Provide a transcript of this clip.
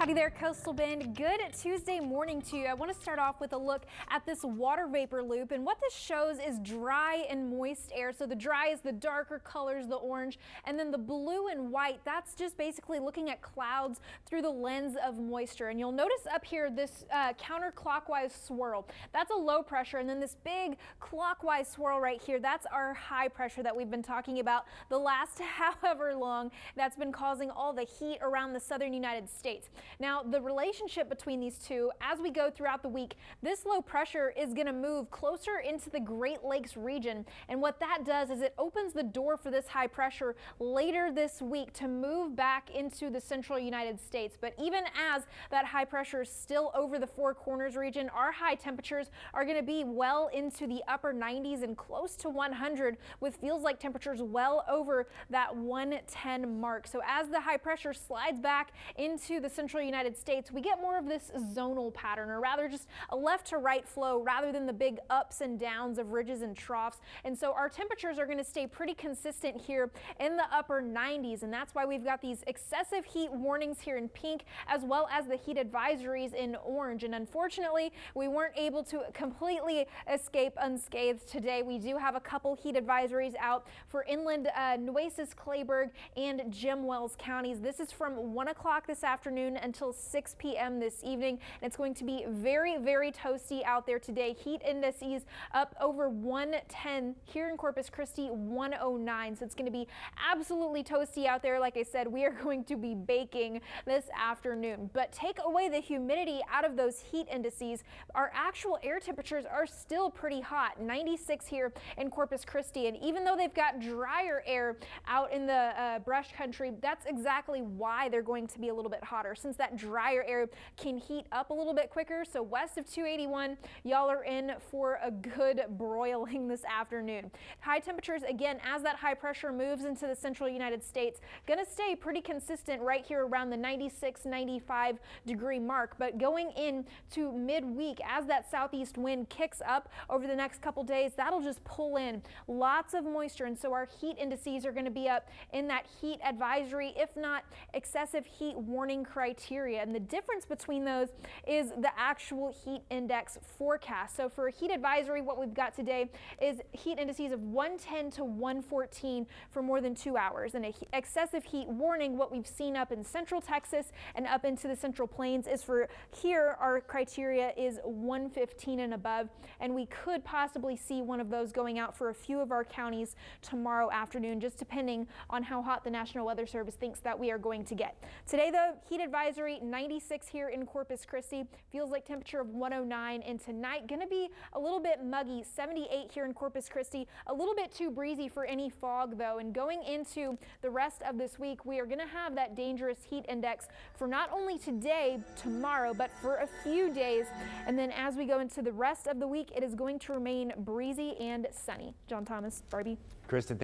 Howdy there, Coastal Bend. Good Tuesday morning to you. I want to start off with a look at this water vapor loop, and what this shows is dry and moist air. So the dry is the darker colors, the orange, and then the blue and white, that's just basically looking at clouds through the lens of moisture. And you'll notice up here this counterclockwise swirl. That's a low pressure, and then this big clockwise swirl right here, that's our high pressure that we've been talking about the last however long, that's been causing all the heat around the southern United States. Now, the relationship between these two, as we go throughout the week, this low pressure is going to move closer into the Great Lakes region. And what that does is it opens the door for this high pressure later this week to move back into the central United States. But even as that high pressure is still over the Four Corners region, our high temperatures are going to be well into the upper 90s and close to 100, with feels like temperatures well over that 110 mark. So as the high pressure slides back into the central United States, we get more of this zonal pattern, or rather just a left to right flow rather than the big ups and downs of ridges and troughs. And so our temperatures are going to stay pretty consistent here in the upper 90s, and that's why we've got these excessive heat warnings here in pink, as well as the heat advisories in orange. And unfortunately, we weren't able to completely escape unscathed today. We do have a couple heat advisories out for inland Nueces, Clayburgh, and Jim Wells counties. This is from 1 o'clock this afternoon until 6 p.m. this evening, and it's going to be very, very toasty out there today. Heat indices up over 110 here in Corpus Christi, 109. So it's going to be absolutely toasty out there. Like I said, we are going to be baking this afternoon. But take away the humidity out of those heat indices, our actual air temperatures are still pretty hot. 96 here in Corpus Christi, and even though they've got drier air out in the brush country, that's exactly why they're going to be a little bit hotter, since that drier air can heat up a little bit quicker. So west of 281, y'all are in for a good broiling this afternoon. High temperatures, again, as that high pressure moves into the central United States, going to stay pretty consistent right here around the 96, 95 degree mark. But going into midweek, as that southeast wind kicks up over the next couple days, that'll just pull in lots of moisture. And so our heat indices are going to be up in that heat advisory, if not excessive heat warning criteria. And the difference between those is the actual heat index forecast. So for a heat advisory, what we've got today is heat indices of 110 to 114 for more than 2 hours. And an excessive heat warning, what we've seen up in central Texas and up into the Central Plains, is for here our criteria is 115 and above. And we could possibly see one of those going out for a few of our counties tomorrow afternoon, just depending on how hot the National Weather Service thinks that we are going to get. Today, though, heat advisory 96 here in Corpus Christi, feels like temperature of 109, and tonight going to be a little bit muggy, 78 here in Corpus Christi, a little bit too breezy for any fog though. And going into the rest of this week, we are going to have that dangerous heat index for not only today, tomorrow, but for a few days. And then as we go into the rest of the week, it is going to remain breezy and sunny. John Thomas, Barbie. Kristen.